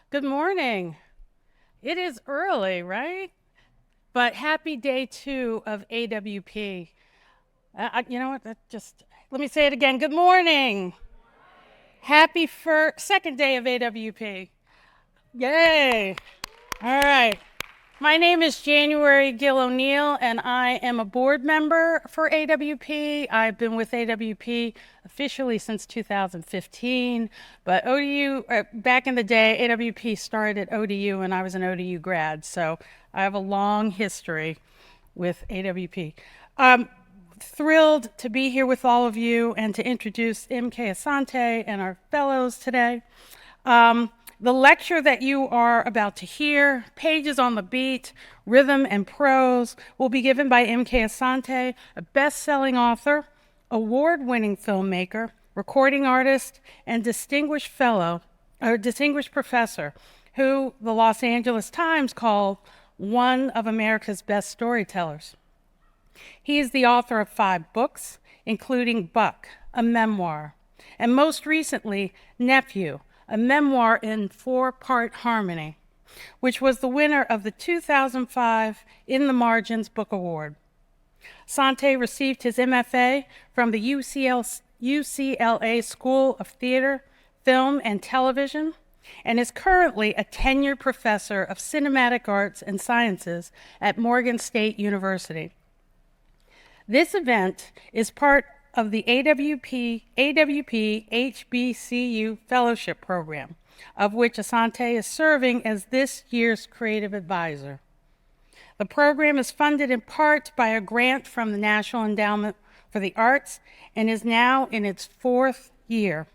Good morning. It is early, right? But happy day 2 of AWP. You know what? Let me say it again. Good morning. Happy second day of AWP. Yay. All right. My name is January Gill O'Neill, and I am a board member for AWP. I've been with AWP officially since 2015, but ODU, back in the day, AWP started at ODU, and I was an ODU grad, so I have a long history with AWP. Thrilled to be here with all of you and to introduce MK Asante and our fellows today. The lecture that you are about to hear, Pages on the Beat, Rhythm and Prose, will be given by MK Asante, a best-selling author, award-winning filmmaker, recording artist, and distinguished professor, who the Los Angeles Times called one of America's best storytellers. He is the author of 5 books, including Buck, a memoir, and most recently, Nephew, a memoir in 4-part harmony, which was the winner of the 2005 In the Margins Book Award. Asante received his MFA from the UCLA School of Theater, Film, and Television, and is currently a tenured professor of cinematic arts and sciences at Morgan State University. This event is part of the AWP HBCU Fellowship Program, of which Asante is serving as this year's creative advisor. The program is funded in part by a grant from the National Endowment for the Arts and is now in its 4th year.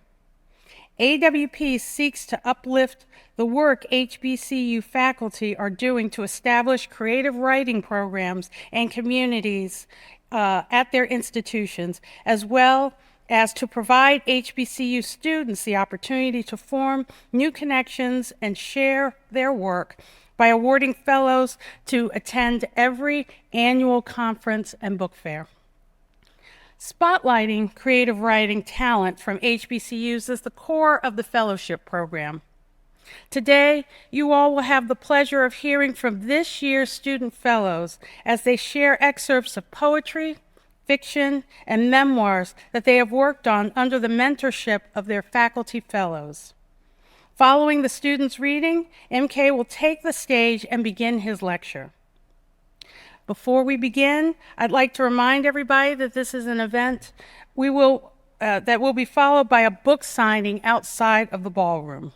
AWP seeks to uplift the work HBCU faculty are doing to establish creative writing programs and communities at their institutions, as well as to provide HBCU students the opportunity to form new connections and share their work by awarding fellows to attend every annual conference and book fair. Spotlighting creative writing talent from HBCUs is the core of the fellowship program. Today, you all will have the pleasure of hearing from this year's student fellows as they share excerpts of poetry, fiction, and memoirs that they have worked on under the mentorship of their faculty fellows. Following the students' reading, MK will take the stage and begin his lecture. Before we begin, I'd like to remind everybody that this is an event that will be followed by a book signing outside of the ballroom.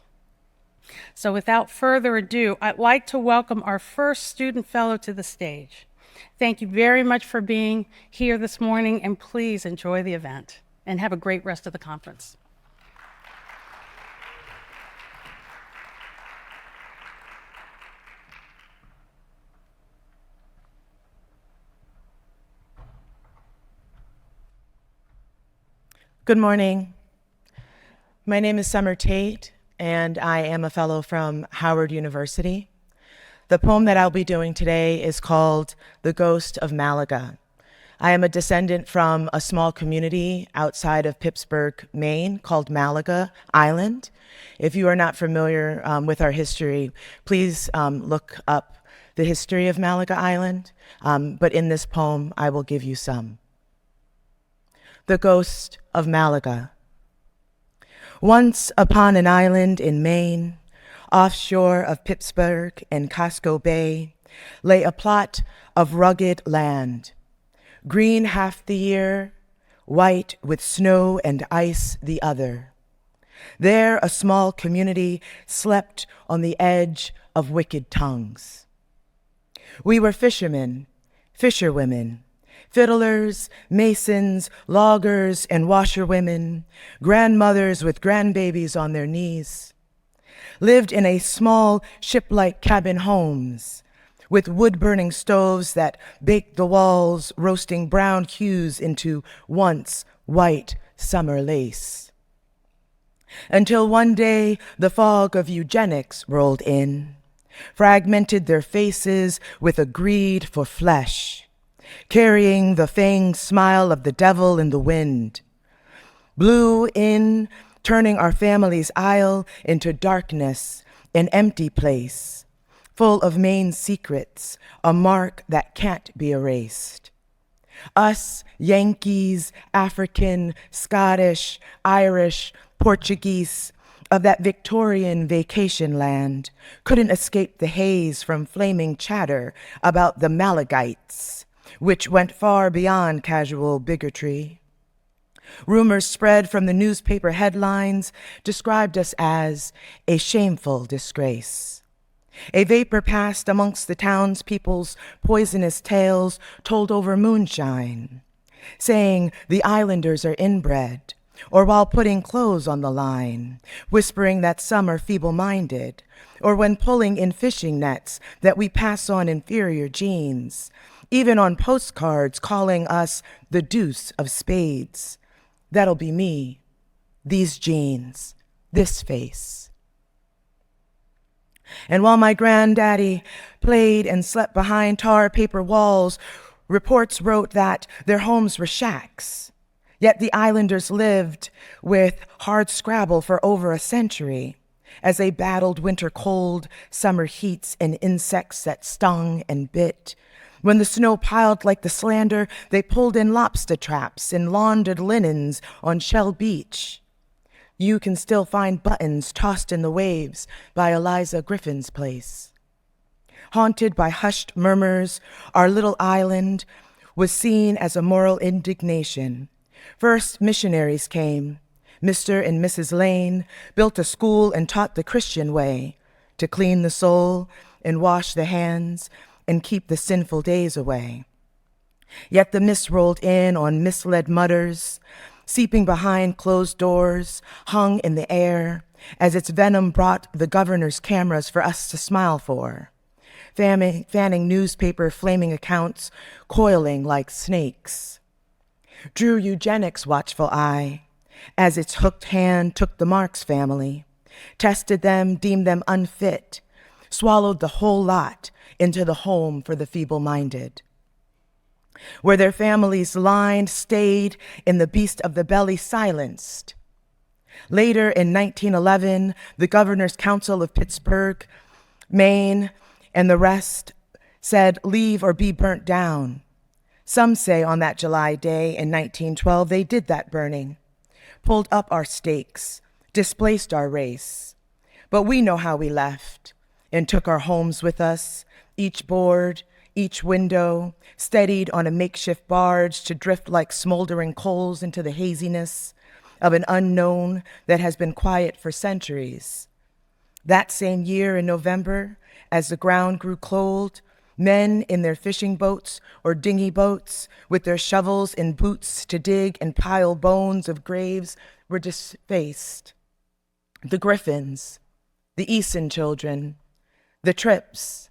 So without further ado, I'd like to welcome our first student fellow to the stage. Thank you very much for being here this morning, and please enjoy the event and have a great rest of the conference. Good morning. My name is Summer Tate, and I am a fellow from Howard University. The poem that I'll be doing today is called The Ghost of Malaga. I am a descendant from a small community outside of Pittsburgh, Maine, called Malaga Island. If you are not familiar with our history, please look up the history of Malaga Island, but in this poem, I will give you some. The Ghost of Malaga. Once upon an island in Maine, offshore of Pittsburgh and Casco Bay, lay a plot of rugged land, green half the year, white with snow and ice the other. There a small community slept on the edge of wicked tongues. We were fishermen, fisherwomen, fiddlers, masons, loggers, and washerwomen, grandmothers with grandbabies on their knees, lived in a small ship-like cabin homes with wood-burning stoves that baked the walls, roasting brown hues into once white summer lace. Until one day, the fog of eugenics rolled in, fragmented their faces with a greed for flesh, carrying the fanged smile of the devil in the wind, blew in, turning our family's aisle into darkness an empty place, full of Maine secrets, a mark that can't be erased. Us, Yankees, African, Scottish, Irish, Portuguese, of that Victorian vacation land, couldn't escape the haze from flaming chatter about the Malagites, which went far beyond casual bigotry. Rumors spread from the newspaper headlines described us as a shameful disgrace. A vapor passed amongst the townspeople's poisonous tales told over moonshine, saying the islanders are inbred, or while putting clothes on the line, whispering that some are feeble-minded, or when pulling in fishing nets that we pass on inferior genes, even on postcards calling us the deuce of spades. That'll be me, these jeans, this face. And while my granddaddy played and slept behind tar paper walls, reports wrote that their homes were shacks. Yet the islanders lived with hard scrabble for over a century as they battled winter cold, summer heats, and insects that stung and bit. When the snow piled like the slander, they pulled in lobster traps and laundered linens on Shell Beach. You can still find buttons tossed in the waves by Eliza Griffin's place. Haunted by hushed murmurs, our little island was seen as a moral indignation. First, missionaries came. Mr. and Mrs. Lane built a school and taught the Christian way to clean the soul and wash the hands and keep the sinful days away. Yet the mist rolled in on misled mutters, seeping behind closed doors, hung in the air, as its venom brought the governor's cameras for us to smile for, fanning newspaper flaming accounts, coiling like snakes. Drew eugenics' watchful eye, as its hooked hand took the Marx family, tested them, deemed them unfit, swallowed the whole lot into the home for the feeble-minded. Where their families lined, stayed in the beast of the belly silenced. Later in 1911, the Governor's Council of Pittsburgh, Maine, and the rest said, leave or be burnt down. Some say on that July day in 1912, they did that burning, pulled up our stakes, displaced our race. But we know how we left and took our homes with us, each board, each window, steadied on a makeshift barge to drift like smoldering coals into the haziness of an unknown that has been quiet for centuries. That same year in November, as the ground grew cold, men in their fishing boats or dinghy boats with their shovels and boots to dig and pile bones of graves were defaced. The Griffins, the Eason children, the Tripps,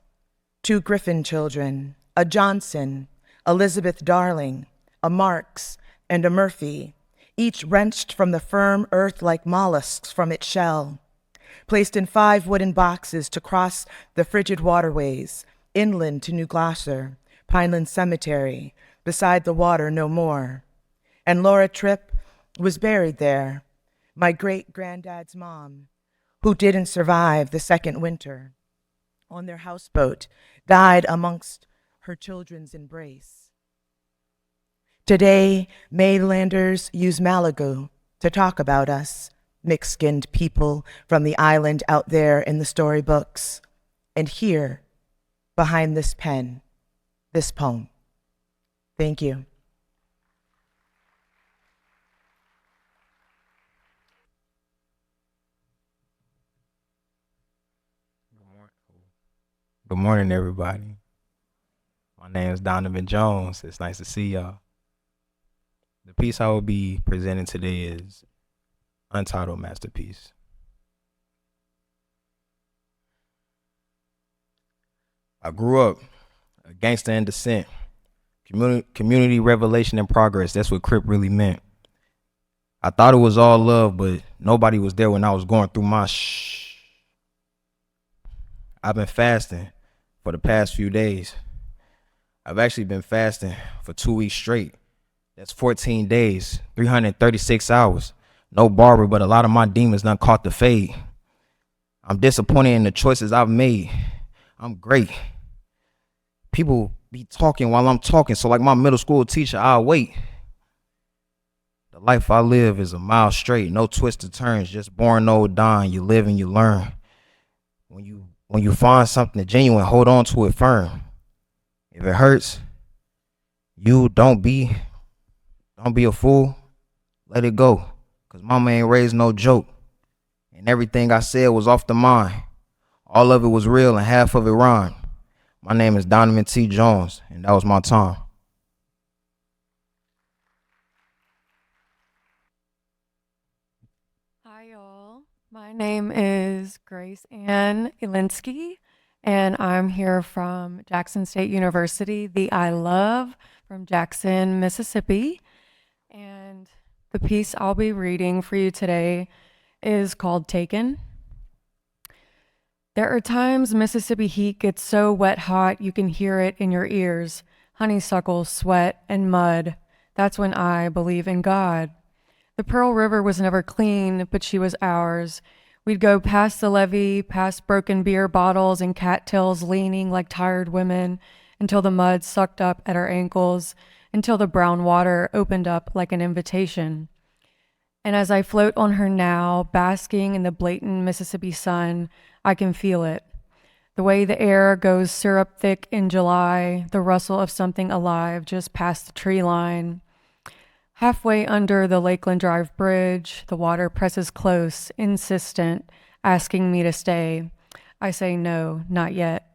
2 Griffin children, a Johnson, Elizabeth Darling, a Marks, and a Murphy, each wrenched from the firm earth like mollusks from its shell, placed in 5 wooden boxes to cross the frigid waterways, inland to New Gloucester, Pineland Cemetery, beside the water no more. And Laura Tripp was buried there, my great-granddad's mom, who didn't survive the second winter, on their houseboat, died amongst her children's embrace. Today, mainlanders use Malibu to talk about us, mixed-skinned people from the island out there in the storybooks. And here, behind this pen, this poem. Thank you. Good morning, everybody. My name is Donovan Jones. It's nice to see y'all. The piece I will be presenting today is Untitled Masterpiece. I grew up a gangster in descent. Community revelation and progress. That's what Crip really meant. I thought it was all love, but nobody was there when I was going through my I've been fasting for the past few days. I've actually been fasting for 2 weeks straight. That's 14 days, 336 hours. No barber, but a lot of my demons done caught the fade. I'm disappointed in the choices I've made. I'm great. People be talking while I'm talking, so like my middle school teacher, I'll wait. The life I live is a mile straight, no twists or turns, just born old dying. You live and you learn. When you find something genuine, hold on to it firm. If it hurts, you don't be a fool. Let it go. Cause mama ain't raised no joke. And everything I said was off the mind. All of it was real and half of it rhymed. My name is Donovan T. Jones, and that was my time. Hi, y'all. My name is Grace Ann Elinsky, and I'm here from Jackson State University, the I Love from Jackson, Mississippi. And the piece I'll be reading for you today is called Taken. There are times Mississippi heat gets so wet hot you can hear it in your ears. Honeysuckle, sweat, and mud. That's when I believe in God. The Pearl River was never clean, but she was ours. We'd go past the levee, past broken beer bottles and cattails leaning like tired women, until the mud sucked up at our ankles, until the brown water opened up like an invitation. And as I float on her now, basking in the blatant Mississippi sun, I can feel it. The way the air goes syrup thick in July, the rustle of something alive just past the tree line. Halfway under the Lakeland Drive Bridge, the water presses close, insistent, asking me to stay. I say no, not yet.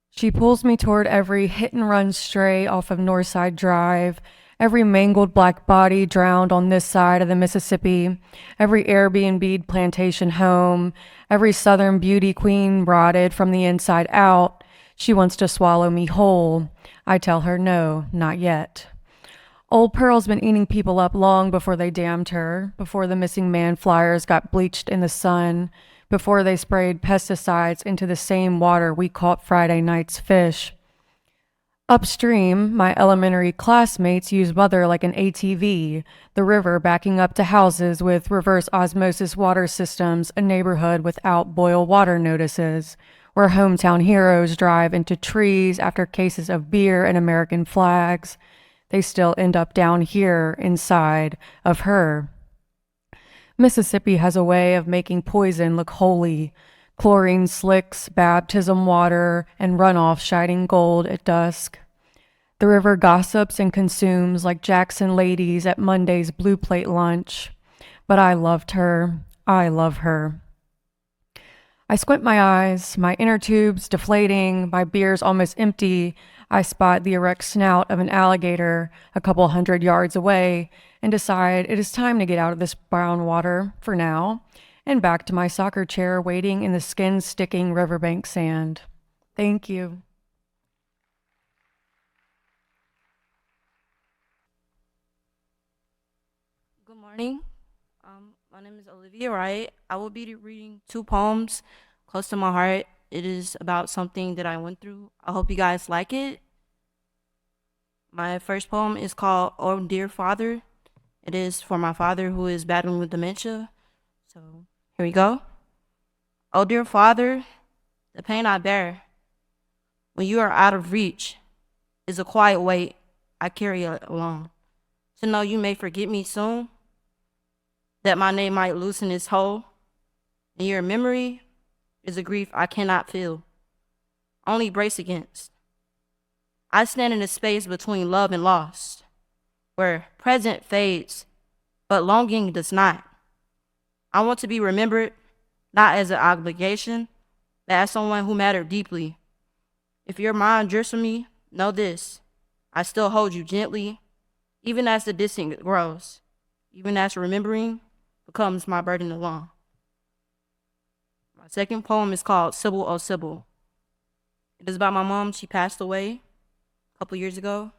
She pulls me toward every hit-and-run stray off of Northside Drive, every mangled black body drowned on this side of the Mississippi, every Airbnb plantation home, every Southern beauty queen rotted from the inside out. She wants to swallow me whole. I tell her no, not yet. Old Pearl's been eating people up long before they damned her, before the missing man flyers got bleached in the sun, before they sprayed pesticides into the same water we caught Friday night's fish. Upstream, my elementary classmates use mother like an ATV, the river backing up to houses with reverse osmosis water systems, a neighborhood without boil water notices, where hometown heroes drive into trees after cases of beer and American flags. They still end up down here inside of her. Mississippi has a way of making poison look holy. Chlorine slicks, baptism water, and runoff shining gold at dusk. The river gossips and consumes like Jackson ladies at Monday's blue plate lunch. But I loved her. I love her. I squint my eyes, my inner tubes deflating, my beers almost empty. I spot the erect snout of an alligator a couple 100 yards away and decide it is time to get out of this brown water for now and back to my soccer chair waiting in the skin-sticking riverbank sand. Thank you. Good morning. My name is Olivia Wright. I will be reading two poems close to my heart. It is about something that I went through. I hope you guys like it. My first poem is called Oh Dear Father. It is for my father who is battling with dementia. So here we go. Oh dear Father, the pain I bear when you are out of reach is a quiet weight I carry alone. To know you may forget me soon, that my name might loosen its hold, and your memory is a grief I cannot feel, only brace against. I stand in a space between love and lost, where present fades, but longing does not. I want to be remembered, not as an obligation, but as someone who mattered deeply. If your mind drifts from me, know this, I still hold you gently, even as the distance grows, even as remembering becomes my burden alone. My second poem is called Sybil, Oh Sybil. It is about my mom. She passed away a couple years ago.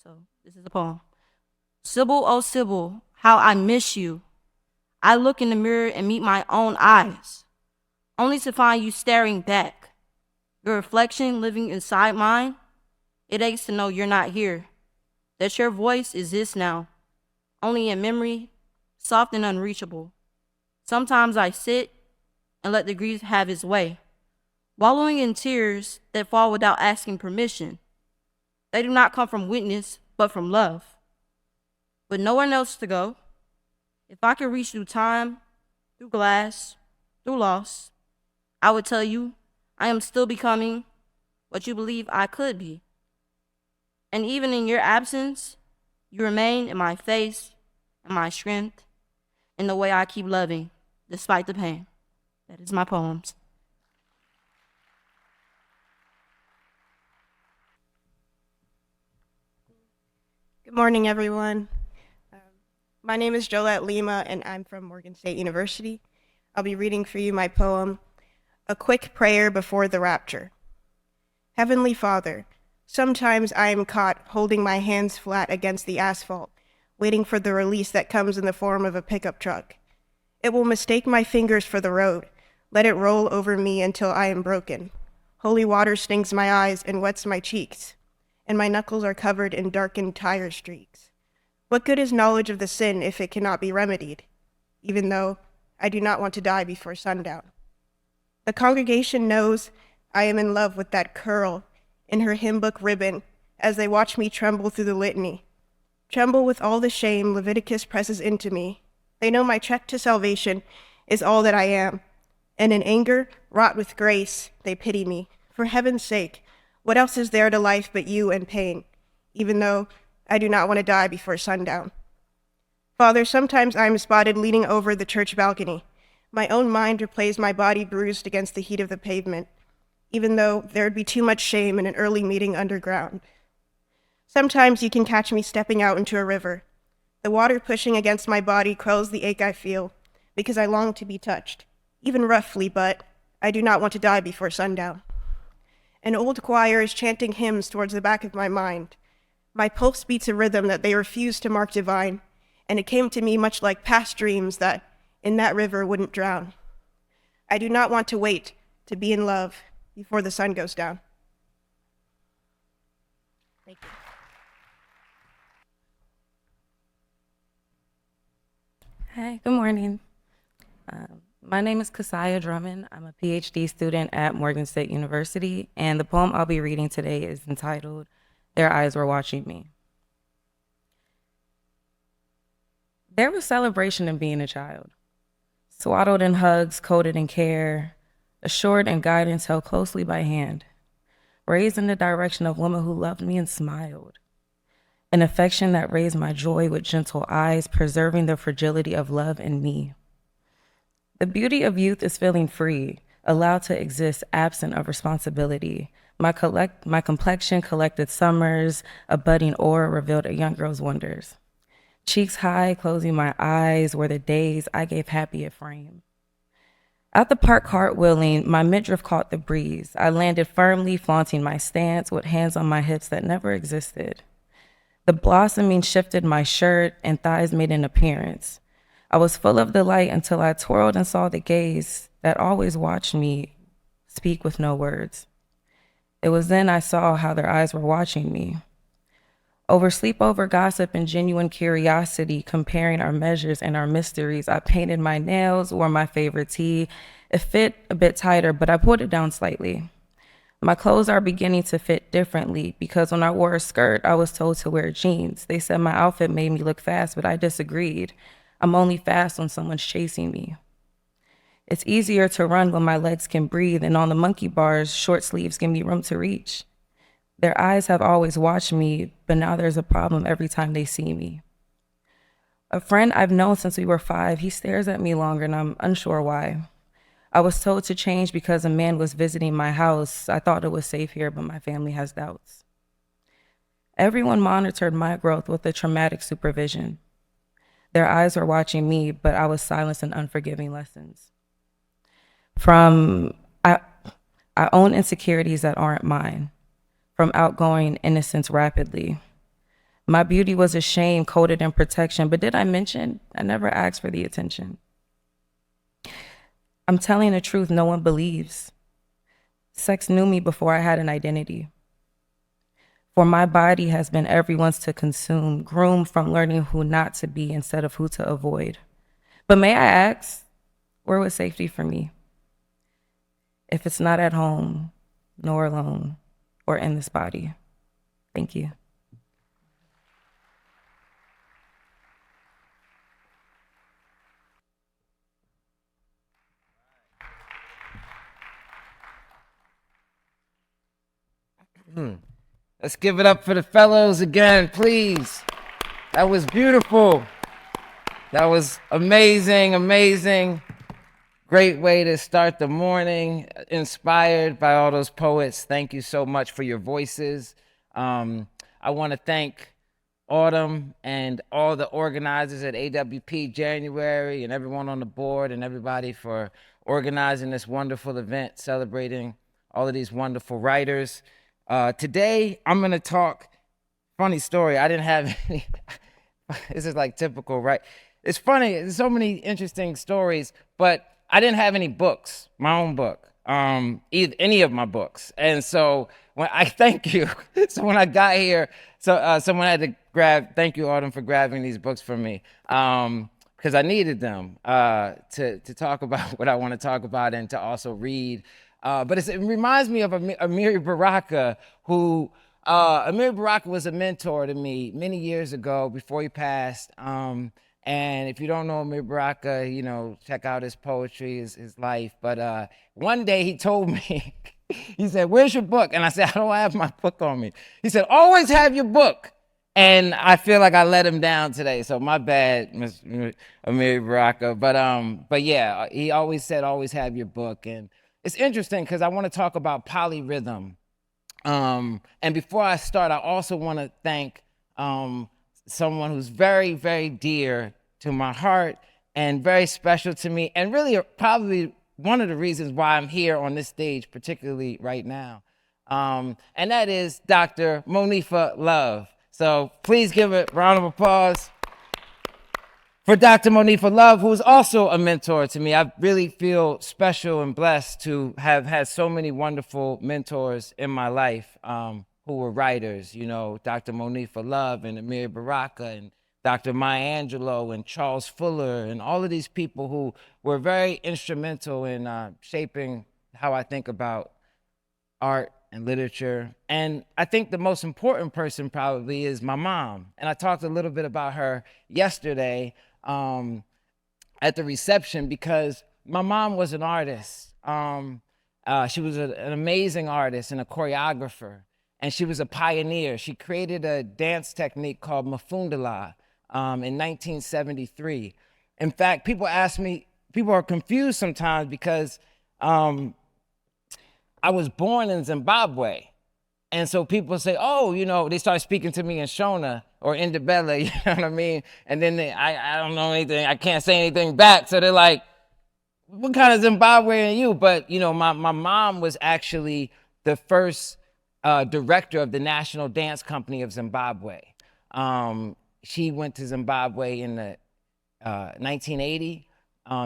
So this is a poem. Sybil, oh Sybil, how I miss you. I look in the mirror and meet my own eyes, only to find you staring back. Your reflection living inside mine. It aches to know you're not here, that your voice exists now, only in memory, soft and unreachable. Sometimes I sit and let the grief have its way, wallowing in tears that fall without asking permission. They do not come from weakness, but from love. With nowhere else to go, if I could reach through time, through glass, through loss, I would tell you I am still becoming what you believe I could be. And even in your absence, you remain in my face, in my strength, in the way I keep loving, despite the pain. That is my poems. Good morning, everyone. My name is Jolette Lima, and I'm from Morgan State University. I'll be reading for you my poem, A Quick Prayer Before the Rapture. Heavenly Father, sometimes I am caught holding my hands flat against the asphalt, waiting for the release that comes in the form of a pickup truck. It will mistake my fingers for the road, let it roll over me until I am broken. Holy water stings my eyes and wets my cheeks, and my knuckles are covered in darkened tire streaks. What good is knowledge of the sin if it cannot be remedied? Even though I do not want to die before sundown. The congregation knows I am in love with that curl in her hymn book ribbon as they watch me tremble through the litany. Tremble with all the shame Leviticus presses into me. They know my check to salvation is all that I am, and in anger, wrought with grace, they pity me. For heaven's sake, what else is there to life but you and pain, even though I do not want to die before sundown? Father, sometimes I am spotted leaning over the church balcony. My own mind replays my body bruised against the heat of the pavement, even though there would be too much shame in an early meeting underground. Sometimes you can catch me stepping out into a river. The water pushing against my body quells the ache I feel, because I long to be touched, even roughly, but I do not want to die before sundown. An old choir is chanting hymns towards the back of my mind. My pulse beats a rhythm that they refuse to mark divine, and it came to me much like past dreams that in that river wouldn't drown. I do not want to wait to be in love before the sun goes down. Thank you. Hi, good morning. My name is Kasaya Drummond. I'm a PhD student at Morgan State University, and the poem I'll be reading today is entitled, Their Eyes Were Watching Me. There was celebration in being a child, swaddled in hugs, coated in care, assured in guidance held closely by hand, raised in the direction of women who loved me and smiled, an affection that raised my joy with gentle eyes, preserving the fragility of love in me. The beauty of youth is feeling free, allowed to exist absent of responsibility. My complexion collected summers, a budding aura revealed a young girl's wonders. Cheeks high, closing my eyes, were the days I gave happy a frame. At the park cartwheeling, my midriff caught the breeze. I landed firmly, flaunting my stance with hands on my hips that never existed. The blossoming shifted my shirt and thighs made an appearance. I was full of delight until I twirled and saw the gaze that always watched me speak with no words. It was then I saw how their eyes were watching me. Over sleepover gossip and genuine curiosity, comparing our measures and our mysteries, I painted my nails, wore my favorite tee. It fit a bit tighter, but I pulled it down slightly. My clothes are beginning to fit differently because when I wore a skirt, I was told to wear jeans. They said my outfit made me look fast, but I disagreed. I'm only fast when someone's chasing me. It's easier to run when my legs can breathe, and on the monkey bars, short sleeves give me room to reach. Their eyes have always watched me, but now there's a problem every time they see me. A friend I've known since we were 5, he stares at me longer and I'm unsure why. I was told to change because a man was visiting my house. I thought it was safe here, but my family has doubts. Everyone monitored my growth with a traumatic supervision. Their eyes were watching me, but I was silenced in unforgiving lessons. I own insecurities that aren't mine, from outgrowing innocence rapidly. My beauty was a shame coated in protection, but did I mention I never asked for the attention? I'm telling the truth no one believes. Sex knew me before I had an identity. For my body has been everyone's to consume, groomed from learning who not to be instead of who to avoid. But may I ask, where was safety for me? if it's not at home, nor alone, or in this body. Thank you. Let's give it up for the fellows again, please. That was beautiful. That was amazing, amazing. Great way to start the morning, inspired by all those poets. Thank you so much for your voices. I want to thank Autumn and all the organizers at AWP January and everyone on the board and everybody for organizing this wonderful event, celebrating all of these wonderful writers. Today, I'm going to talk, funny story, I didn't have any, this is like typical, right? It's funny, there's so many interesting stories, but I didn't have any books, my own book, any of my books. And so when I thank you, so when I got here, someone had to thank you, Autumn, for grabbing these books for me, because I needed them to talk about what I want to talk about and to also read. But it reminds me of Amiri Baraka, who Amiri Baraka was a mentor to me many years ago before he passed. And if you don't know Amiri Baraka, check out his poetry, his life. But one day he told me, he said, "Where's your book?" And I said, "I don't have my book on me." He said, "Always have your book." And I feel like I let him down today, so my bad, Mr. Amiri Baraka. But yeah, he always said, "Always have your book." And it's interesting because I want to talk about polyrhythm. And before I start, I also want to thank someone who's very, very dear to my heart and very special to me, and really probably one of the reasons why I'm here on this stage, particularly right now. And that is Dr. Monifa Love. So please give a round of applause for Dr. Monifa Love, who is also a mentor to me. I really feel special and blessed to have had so many wonderful mentors in my life who were writers, Dr. Monifa Love and Amiri Baraka and Dr. Maya Angelou and Charles Fuller and all of these people who were very instrumental in shaping how I think about art and literature. And I think the most important person probably is my mom. And I talked a little bit about her yesterday at the reception because my mom was an artist. She was an amazing artist and a choreographer, and she was a pioneer. She created a dance technique called Mafundala in 1973. In fact, people are confused sometimes because I was born in Zimbabwe. And so people say, oh, they start speaking to me in Shona or Ndebele, you know what I mean? And then I don't know anything. I can't say anything back. So they're like, what kind of Zimbabwean are you? But, my mom was actually the first director of the National Dance Company of Zimbabwe. She went to Zimbabwe in 1980.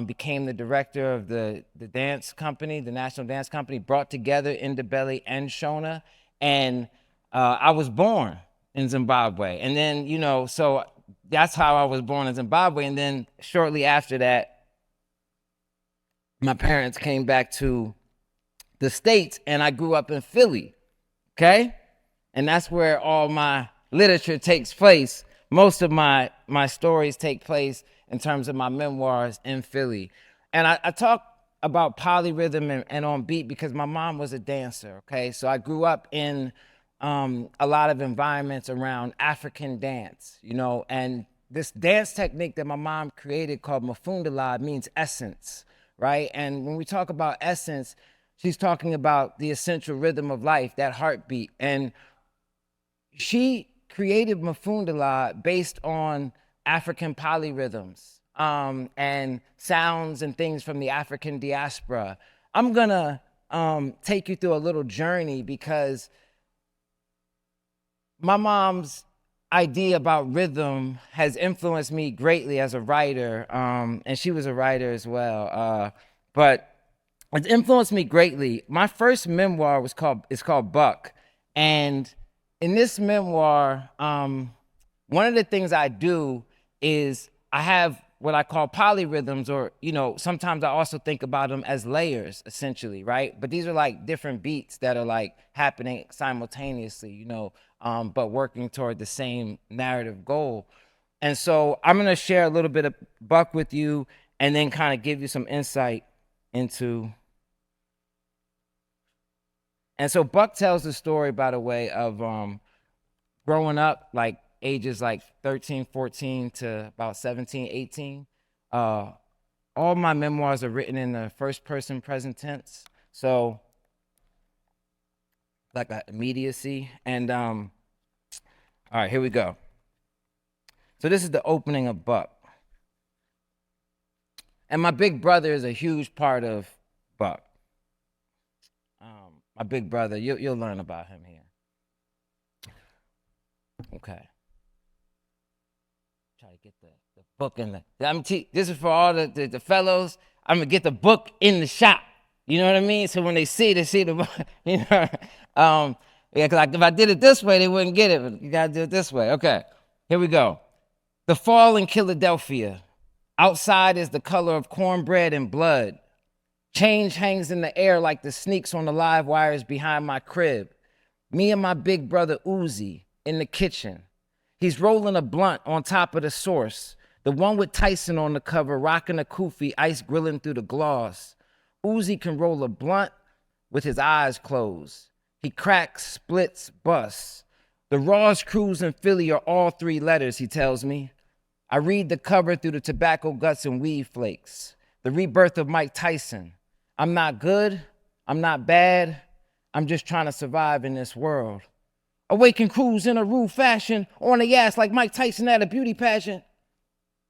Became the director of the dance company, the National Dance Company, brought together Ndebele and Shona. And I was born in Zimbabwe. And then, so that's how I was born in Zimbabwe. And then shortly after that, my parents came back to the States and I grew up in Philly, okay? And that's where all my literature takes place. Most of my stories take place in terms of my memoirs in Philly. And I talk about polyrhythm and on beat because my mom was a dancer, okay? So I grew up in a lot of environments around African dance, and this dance technique that my mom created called Mafundala means essence, right? And when we talk about essence, she's talking about the essential rhythm of life, that heartbeat. And she created Mafundala based on African polyrhythms and sounds and things from the African diaspora. I'm gonna take you through a little journey because my mom's idea about rhythm has influenced me greatly as a writer, and she was a writer as well. But it influenced me greatly. My first memoir is called Buck, and in this memoir, one of the things I do is I have what I call polyrhythms, or, you know, sometimes I also think about them as layers, essentially, right? But these are like different beats that are like happening simultaneously, you know, but working toward the same narrative goal. And so I'm gonna share a little bit of Buck with you, and then kind of give you some insight into. And so Buck tells the story, by the way, of growing up, like ages like 13, 14 to about 17, 18. All my memoirs are written in the first person present tense. So like that immediacy. And all right, here we go. So this is the opening of Buck. And my big brother is a huge part of Buck. My big brother, you'll learn about him here. Okay. Try to get the book in the. This is for all the fellows. I'm gonna get the book in the shop. You know what I mean? So when they see the book, you know. Yeah, because like if I did it this way, they wouldn't get it. But you gotta do it this way. Okay. Here we go. The fall in Philadelphia. Outside is the color of cornbread and blood. Change hangs in the air like the sneaks on the live wires behind my crib. Me and my big brother Uzi in the kitchen. He's rolling a blunt on top of the source. The one with Tyson on the cover, rocking a kufi, ice grilling through the gloss. Uzi can roll a blunt with his eyes closed. He cracks, splits, busts. The Ross crews in Philly are all 3 letters, he tells me. I read the cover through the tobacco guts and weed flakes. The rebirth of Mike Tyson. I'm not good. I'm not bad. I'm just trying to survive in this world. Awaken crews in a rude fashion, on the ass like Mike Tyson at a beauty pageant.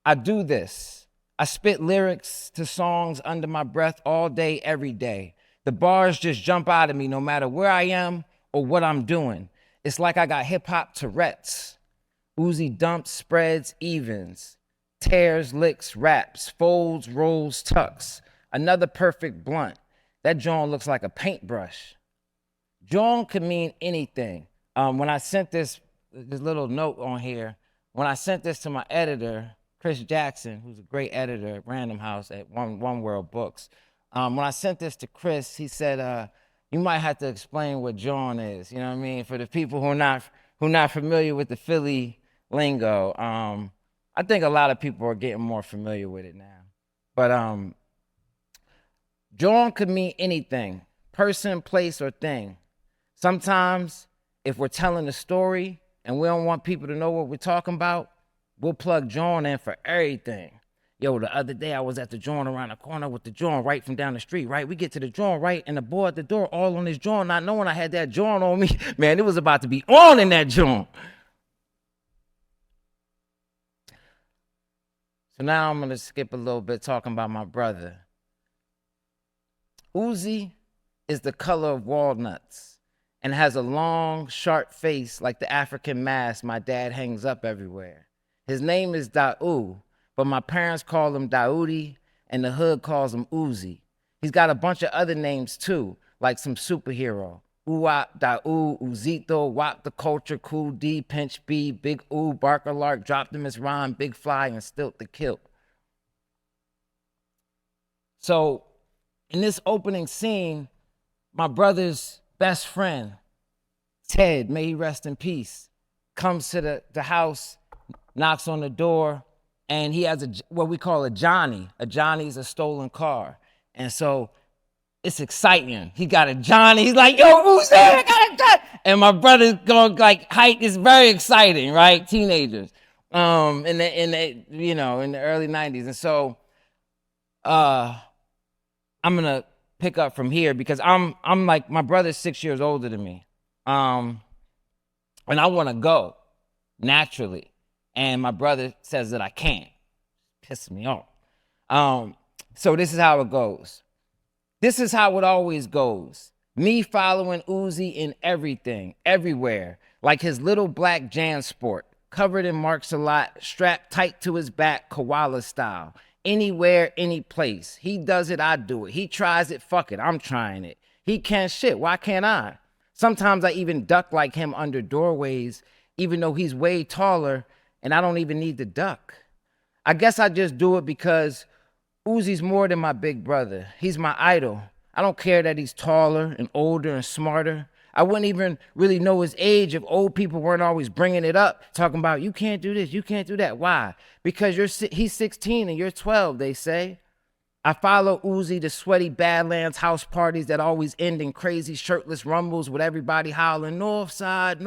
I do this. I spit lyrics to songs under my breath all day, every day. The bars just jump out of me no matter where I am or what I'm doing. It's like I got hip-hop Tourette's. Uzi dumps, spreads, evens. Tears, licks, raps, folds, rolls, tucks. Another perfect blunt. That John looks like a paintbrush. John could mean anything. When I sent this little note on here, when I sent this to my editor, Chris Jackson, who's a great editor at Random House at One World Books, when I sent this to Chris, he said, you might have to explain what John is. You know what I mean? For the people who are not familiar with the Philly lingo, I think a lot of people are getting more familiar with it now. But John could mean anything, person, place, or thing. Sometimes, if we're telling a story and we don't want people to know what we're talking about, we'll plug John in for everything. Yo, the other day I was at the joint around the corner with the joint right from down the street, right? We get to the joint, right? And the boy at the door all on his joint, not knowing I had that joint on me. Man, it was about to be on in that joint. So now I'm going to skip a little bit talking about my brother. Uzi is the color of walnuts and has a long, sharp face like the African mask my dad hangs up everywhere. His name is Daoud, but my parents call him Daoudi, and the hood calls him Uzi. He's got a bunch of other names too, like some superhero. Uwap, Daoud, Uzito, Wap the Culture, Cool D, Pinch B, Big Oo, Barker Lark, Dropped him his rhyme, Big Fly, and Stilt the Kilt. So in this opening scene, my brother's best friend, Ted, may he rest in peace, comes to the house, knocks on the door, and he has what we call a Johnny. A Johnny is a stolen car. And so it's exciting. He got a Johnny. He's like, yo, who's there? I got a Johnny. And my brother's going like height. It's very exciting, right? Teenagers, in the early 90s. And so, I'm gonna pick up from here because I'm like, my brother's 6 years older than me, and I want to go naturally, and my brother says that I can't. Pisses me off. So this is how it goes. This is how it always goes. Me following Uzi in everything, everywhere, like his little black JanSport, covered in marks a lot, strapped tight to his back, koala style. Anywhere, any place. He does it, I do it. He tries it, fuck it, I'm trying it. He can't shit, why can't I? Sometimes I even duck like him under doorways, even though he's way taller and I don't even need to duck. I guess I just do it because Uzi's more than my big brother. He's my idol. I don't care that he's taller and older and smarter. I wouldn't even really know his age if old people weren't always bringing it up, talking about, you can't do this, you can't do that. Why? Because he's 16 and you're 12, they say. I follow Uzi to sweaty Badlands house parties that always end in crazy shirtless rumbles with everybody howling, North Side,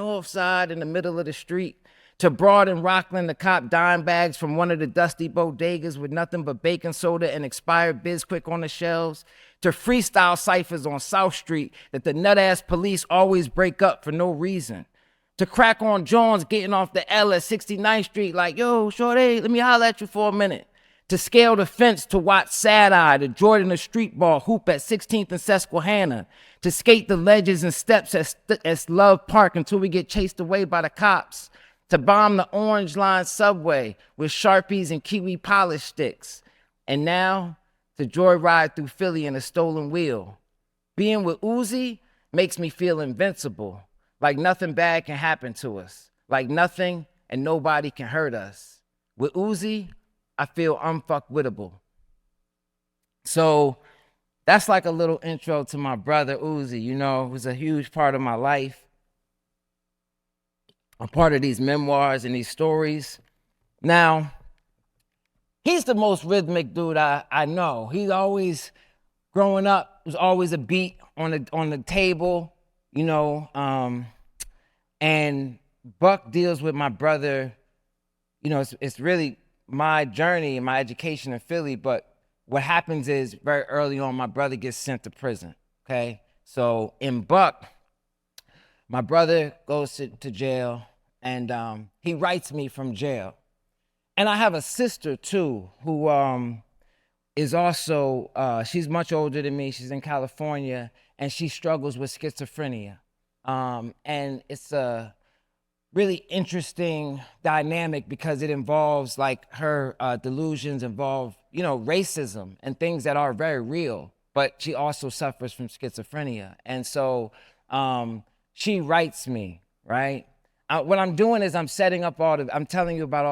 in the middle of the street. To Broad and Rockland to cop dime bags from one of the dusty bodegas with nothing but baking soda and expired Bizquick on the shelves. To freestyle ciphers on South Street that the nut-ass police always break up for no reason. To crack on Jones getting off the L at 69th Street like, yo, shorty, let me holler at you for a minute. To scale the fence to watch Sad Eye, to Jordan the street ball hoop at 16th and Susquehanna. To skate the ledges and steps at Love Park until we get chased away by the cops. To bomb the Orange Line subway with Sharpies and Kiwi polish sticks. And now, to joyride through Philly in a stolen wheel. Being with Uzi makes me feel invincible, like nothing bad can happen to us, like nothing and nobody can hurt us. With Uzi, I feel unfuckwittable. So that's like a little intro to my brother Uzi. You know, it was a huge part of my life. A part of these memoirs and these stories. Now, he's the most rhythmic dude I know. He's always, growing up, was always a beat on the table, you know. And Buck deals with my brother. You know, it's really my journey and my education in Philly, but what happens is very early on, my brother gets sent to prison, okay? So in Buck, my brother goes to jail, and he writes me from jail. And I have a sister too, who is also, she's much older than me. She's in California, and she struggles with schizophrenia. And it's a really interesting dynamic because it involves, like, her delusions involve, you know, racism and things that are very real, but she also suffers from schizophrenia. And so she writes me, right? What I'm doing is I'm setting up I'm telling you about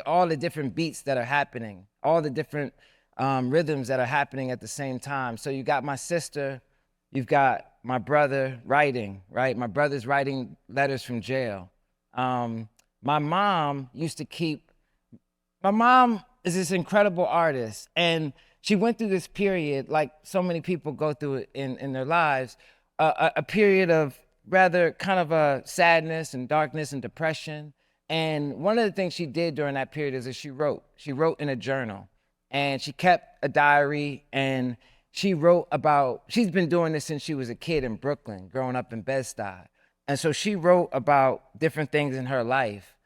all the different beats that are happening, all the different rhythms that are happening at the same time. So you got my sister, you've got my brother writing, right? My brother's writing letters from jail. My mom is this incredible artist, and she went through this period, like so many people go through it in their lives, a period of rather kind of a sadness and darkness and depression. And one of the things she did during that period is that she wrote in a journal, and she kept a diary, and she wrote about, she's been doing this since she was a kid in Brooklyn, growing up in Bed-Stuy. And so she wrote about different things in her life.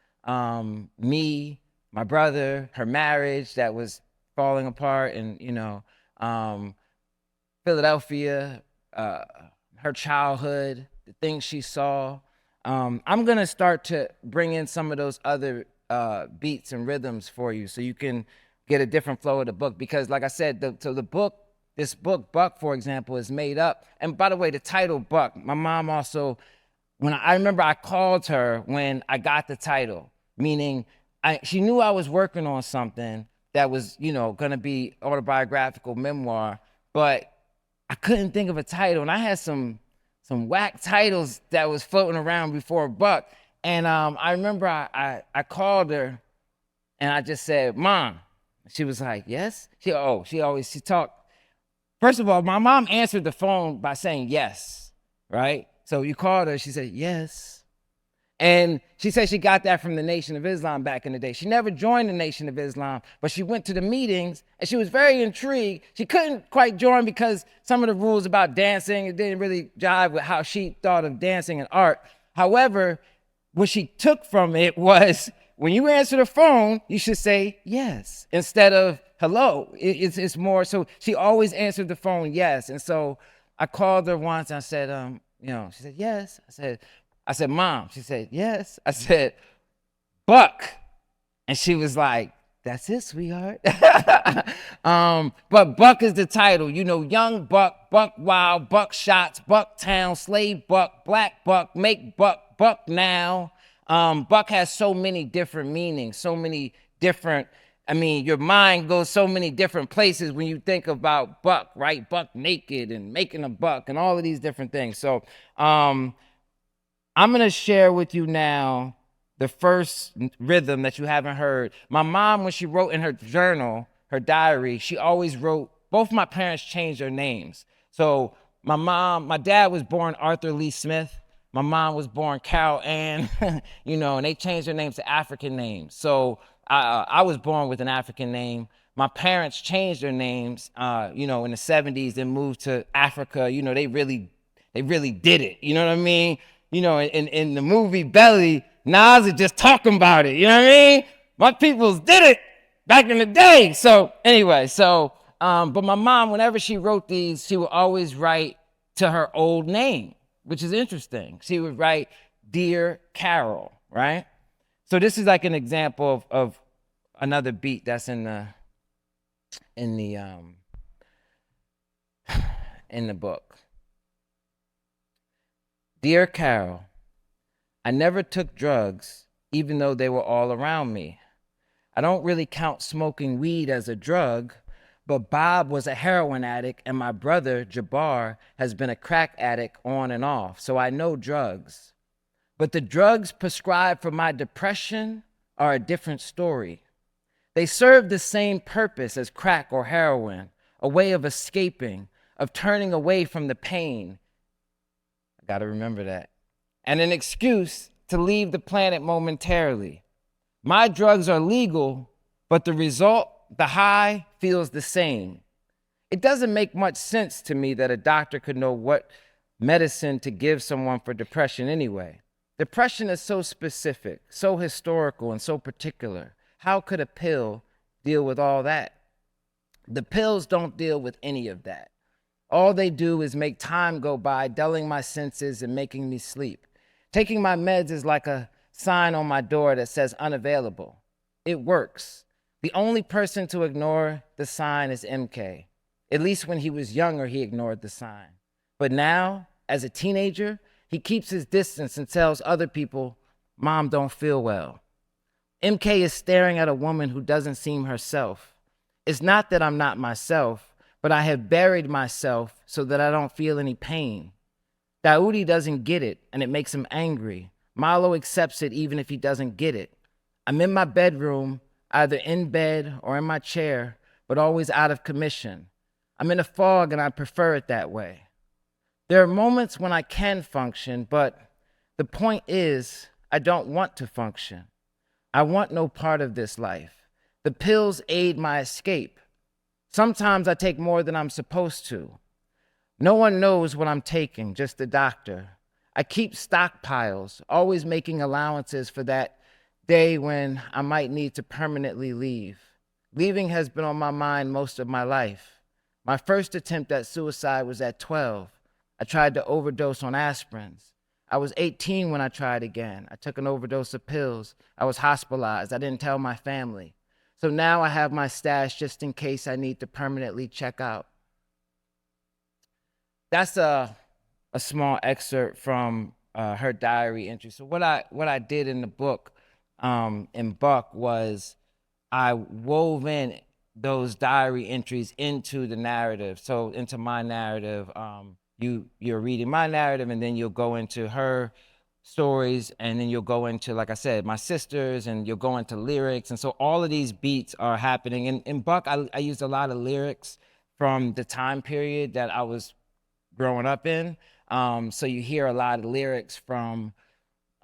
Me, my brother, her marriage that was falling apart, and, you know, Philadelphia, her childhood, the things she saw. I'm gonna start to bring in some of those other beats and rhythms for you so you can get a different flow of the book. Because like I said, this book, Buck, for example, is made up. And by the way, the title Buck, my mom also, I remember I called her when I got the title, meaning she knew I was working on something that was, you know, gonna be autobiographical memoir, but I couldn't think of a title. And I had some whack titles that was floating around before Buck. And I remember I called her and I just said, Mom. She was like, yes? She talked. First of all, my mom answered the phone by saying yes, right? So you called her, she said, yes. And she said she got that from the Nation of Islam back in the day. She never joined the Nation of Islam, but she went to the meetings and she was very intrigued. She couldn't quite join because some of the rules about dancing, it didn't really jive with how she thought of dancing and art. However, what she took from it was, when you answer the phone, you should say yes instead of hello. It's more, so she always answered the phone yes. And so I called her once and I said, you know, she said yes. I said, Mom. She said, yes. I said, Buck. And she was like, that's it, sweetheart. But Buck is the title. You know, young Buck, Buck Wild, Buck Shots, Buck Town, Slave Buck, Black Buck, Make Buck, Buck Now. Buck has so many different meanings, so many different, I mean, your mind goes so many different places when you think about buck, right? Buck naked and making a buck and all of these different things. So I'm going to share with you now the first rhythm that you haven't heard. My mom, when she wrote in her journal, her diary, she always wrote, both my parents changed their names. So my dad was born Arthur Lee Smith. My mom was born Carol Ann, and they changed their names to African names. So I was born with an African name. My parents changed their names, in the 70s and moved to Africa. They really did it. You know what I mean? In the movie Belly, Nas is just talking about it. You know what I mean? My peoples did it back in the day. So anyway, but my mom, whenever she wrote these, she would always write to her old name, which is interesting. She would write, Dear Carol, right? So this is like an example of another beat that's in the book. Dear Carol, I never took drugs, even though they were all around me. I don't really count smoking weed as a drug, but Bob was a heroin addict and my brother, Jabbar, has been a crack addict on and off, so I know drugs. But the drugs prescribed for my depression are a different story. They serve the same purpose as crack or heroin, a way of escaping, of turning away from the pain. I got to remember that. And an excuse to leave the planet momentarily. My drugs are legal, but the result, the high, feels the same. It doesn't make much sense to me that a doctor could know what medicine to give someone for depression anyway. Depression is so specific, so historical, and so particular. How could a pill deal with all that? The pills don't deal with any of that. All they do is make time go by, dulling my senses and making me sleep. Taking my meds is like a sign on my door that says unavailable. It works. The only person to ignore the sign is MK. At least when he was younger, he ignored the sign. But now, as a teenager, he keeps his distance and tells other people, Mom don't feel well. MK is staring at a woman who doesn't seem herself. It's not that I'm not myself, but I have buried myself so that I don't feel any pain. Daoudi doesn't get it, and it makes him angry. Milo accepts it even if he doesn't get it. I'm in my bedroom, either in bed or in my chair, but always out of commission. I'm in a fog, and I prefer it that way. There are moments when I can function, but the point is, I don't want to function. I want no part of this life. The pills aid my escape. Sometimes I take more than I'm supposed to. No one knows what I'm taking, just the doctor. I keep stockpiles, always making allowances for that day when I might need to permanently leave. Leaving has been on my mind most of my life. My first attempt at suicide was at 12. I tried to overdose on aspirins. I was 18 when I tried again. I took an overdose of pills. I was hospitalized. I didn't tell my family. So now I have my stash just in case I need to permanently check out. That's a small excerpt from her diary entry. So what I did in the book, in Buck, was I wove in those diary entries into the narrative. So into my narrative, you're reading my narrative, and then you'll go into her stories, and then you'll go into, like I said, my sisters, and you'll go into lyrics. And so all of these beats are happening. In Buck, I used a lot of lyrics from the time period that I was growing up in. So you hear a lot of lyrics from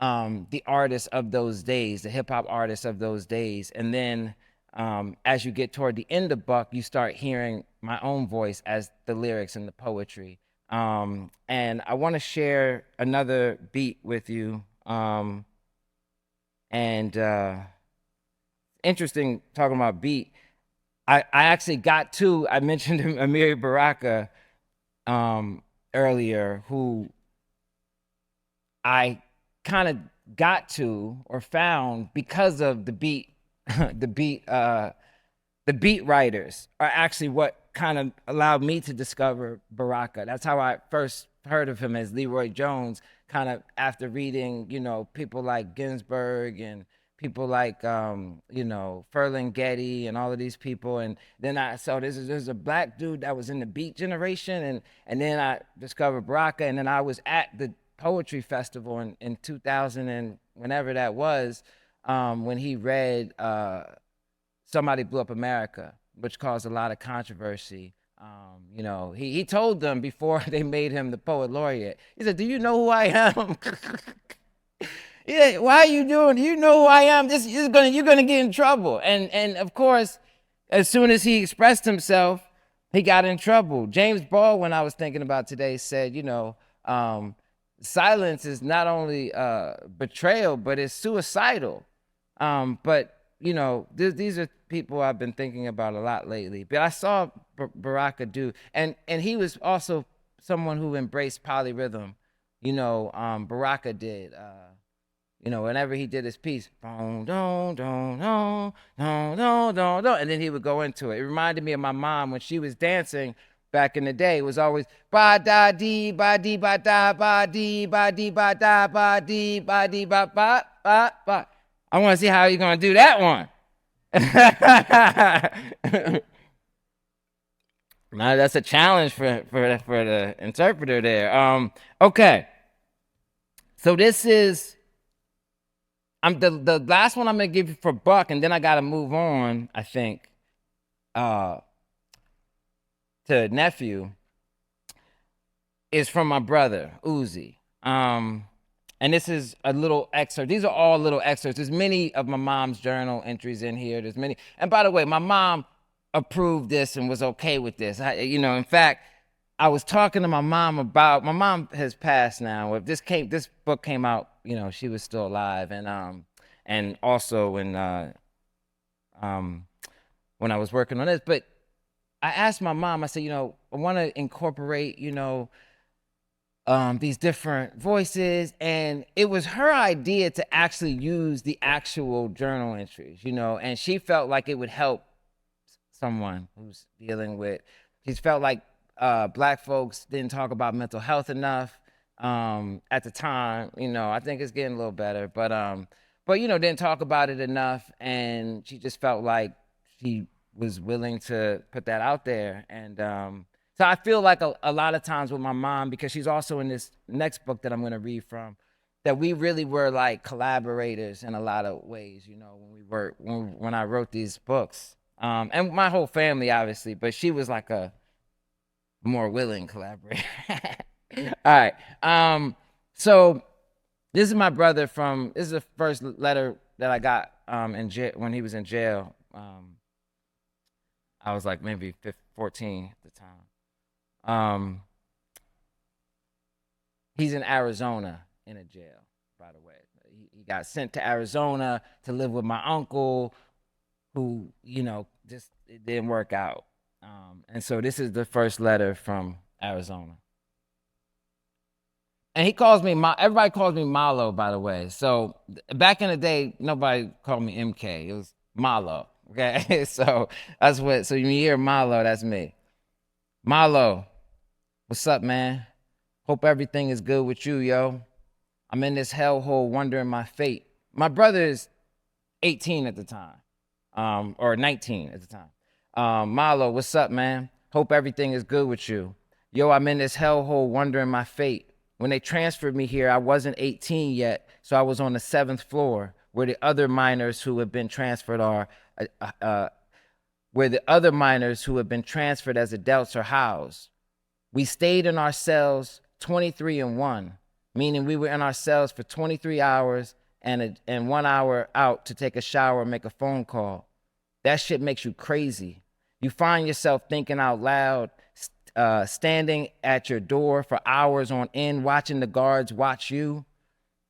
the artists of those days, the hip hop artists of those days. And then as you get toward the end of Buck, you start hearing my own voice as the lyrics and the poetry. And I want to share another beat with you. Interesting talking about beat. I actually got to, I mentioned Amiri Baraka earlier, who I kind of got to or found because of the beat. The beat writers are actually what kind of allowed me to discover Baraka. That's how I first heard of him, as Leroy Jones, kind of after reading, people like Ginsberg and people like Ferlinghetti and all of these people, and then I saw there's a black dude that was in the Beat Generation, and then I discovered Baraka, and then I was at the poetry festival in 2000 and whenever that was, when he read Somebody Blew Up America, which caused a lot of controversy. He told them before they made him the poet laureate. He said, "Do you know who I am?" Yeah, why are you doing? Do you know who I am? You're gonna get in trouble. And of course, as soon as he expressed himself, he got in trouble. James Baldwin, I was thinking about today, said, silence is not only betrayal, but it's suicidal. But these are people I've been thinking about a lot lately. But I saw Baraka do, and he was also someone who embraced polyrhythm. Baraka did. Whenever he did his piece, don, don, don, don, don, don, don, don, and then he would go into it. It reminded me of my mom when she was dancing back in the day. It was always ba da dee ba dee ba da ba dee ba dee ba da ba dee ba dee ba ba ba ba. I want to see how you're gonna do that one. Now that's a challenge for the interpreter there. Okay. So this is the last one I'm gonna give you for Buck, and then I gotta move on, I think, to nephew, is from my brother, Uzi. And this is a little excerpt. These are all little excerpts. There's many of my mom's journal entries in here. There's many. And by the way, my mom approved this and was okay with this. In fact, I was talking to my mom about, my mom has passed now. If this book came out, she was still alive. And also when I was working on this, but I asked my mom, I said, I want to incorporate, these different voices, and it was her idea to actually use the actual journal entries, and she felt like it would help someone who's dealing with, she felt like Black folks didn't talk about mental health enough at the time. I think it's getting a little better, but didn't talk about it enough, and she just felt like she was willing to put that out there. And so I feel like a lot of times with my mom, because she's also in this next book that I'm going to read from, that we really were like collaborators in a lot of ways, when I wrote these books. And my whole family, obviously, but she was like a more willing collaborator. All right. So this is my brother this is the first letter that I got in jail, when he was in jail. I was like maybe 14 at the time. He's in Arizona in a jail, by the way. He got sent to Arizona to live with my uncle, who, just it didn't work out. And so this is the first letter from Arizona. And he calls me, everybody calls me Malo, by the way. So back in the day, nobody called me MK. It was Malo, okay? So so when you hear Malo, that's me. Malo, what's up, man? Hope everything is good with you, yo. I'm in this hellhole wondering my fate. My brother is 18 at the time, or 19 at the time. Malo, what's up, man? Hope everything is good with you. Yo, I'm in this hellhole wondering my fate. When they transferred me here, I wasn't 18 yet, so I was on the 7th floor, where the other minors who have been transferred as adults are housed. We stayed in our cells 23-1, meaning we were in our cells for 23 hours and 1 hour out to take a shower and make a phone call. That shit makes you crazy. You find yourself thinking out loud, standing at your door for hours on end, watching the guards watch you.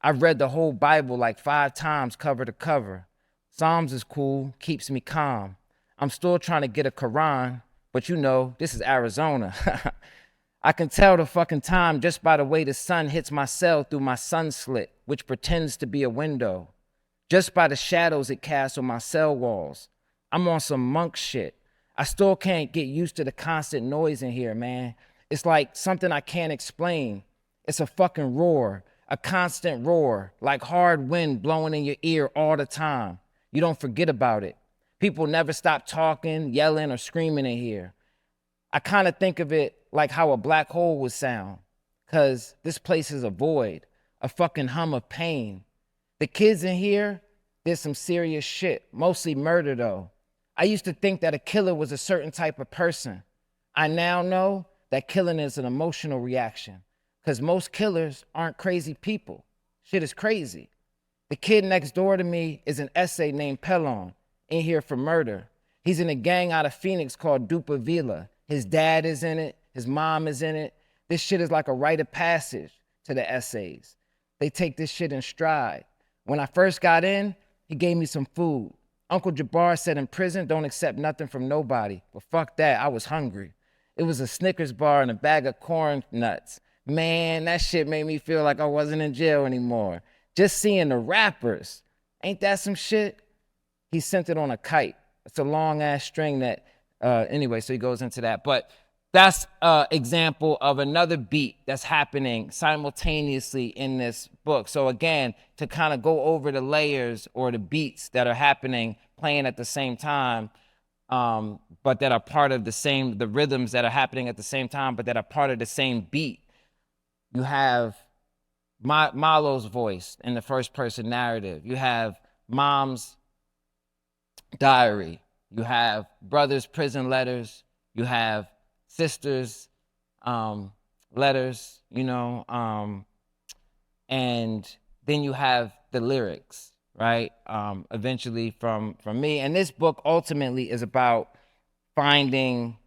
I've read the whole Bible like 5 times cover to cover. Psalms is cool, keeps me calm. I'm still trying to get a Quran, but this is Arizona. I can tell the fucking time just by the way the sun hits my cell through my sun slit, which pretends to be a window. Just by the shadows it casts on my cell walls. I'm on some monk shit. I still can't get used to the constant noise in here, man. It's like something I can't explain. It's a fucking roar, a constant roar, like hard wind blowing in your ear all the time. You don't forget about it. People never stop talking, yelling, or screaming in here. I kind of think of it like how a black hole would sound, because this place is a void, a fucking hum of pain. The kids in here did some serious shit, mostly murder though. I used to think that a killer was a certain type of person. I now know that killing is an emotional reaction, because most killers aren't crazy people. Shit is crazy. The kid next door to me is an essay named Pelon, in here for murder. He's in a gang out of Phoenix called Dupa Vila. His dad is in it. His mom is in it. This shit is like a rite of passage to the essays. They take this shit in stride. When I first got in, he gave me some food. Uncle Jabbar said in prison, don't accept nothing from nobody. But fuck that, I was hungry. It was a Snickers bar and a bag of corn nuts. Man, that shit made me feel like I wasn't in jail anymore. Just seeing the rappers. Ain't that some shit? He sent it on a kite. It's a long ass string that, anyway, so he goes into that. But that's an example of another beat that's happening simultaneously in this book. So again, to kind of go over the layers or the beats that are happening, playing at the same time, but that are part of the rhythms that are happening at the same time, but that are part of the same beat. You have Malo's voice in the first person narrative. You have Mom's diary. You have brother's prison letters. You have sisters' letters, and then you have the lyrics, right? Eventually from me. And this book ultimately is about finding,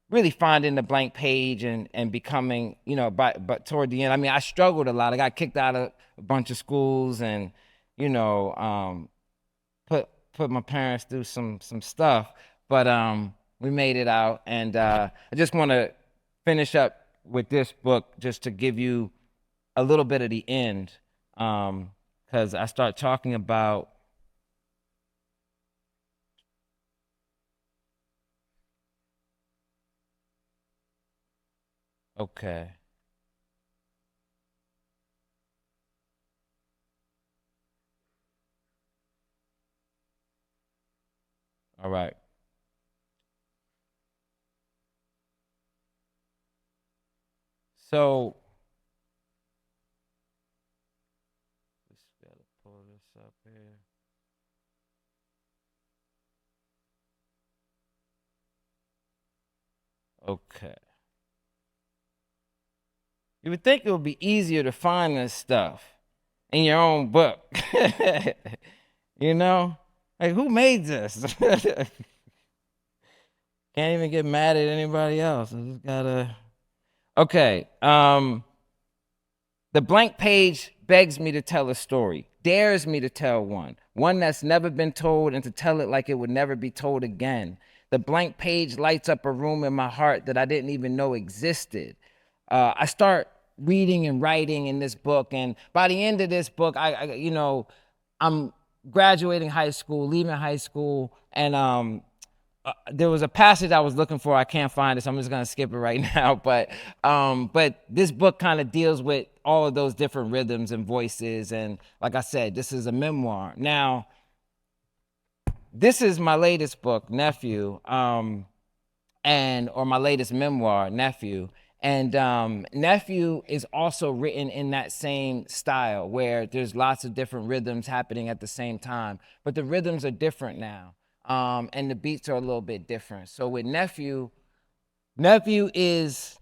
really finding the blank page and becoming, but toward the end, I mean, I struggled a lot. I got kicked out of a bunch of schools and, put my parents through some stuff, but we made it out. And I just want to finish up with this book just to give you a little bit of the end, because I start talking about okay. All right. So, just gotta pull this up here. Okay. You would think it would be easier to find this stuff in your own book. Like, who made this? Can't even get mad at anybody else. I just gotta. Okay. The blank page begs me to tell a story, dares me to tell one that's never been told, and to tell it like it would never be told again. The blank page lights up a room in my heart that I didn't even know existed. I start reading and writing in this book, and by the end of this book, I'm graduating high school, leaving high school, and there was a passage I was looking for. I can't find it, so I'm just gonna skip it right now. But this book kind of deals with all of those different rhythms and voices, and like I said, this is a memoir. Now, this is my latest book, Nephew, or my latest memoir, Nephew. And Nephew is also written in that same style where there's lots of different rhythms happening at the same time, but the rhythms are different now, and the beats are a little bit different. So with Nephew is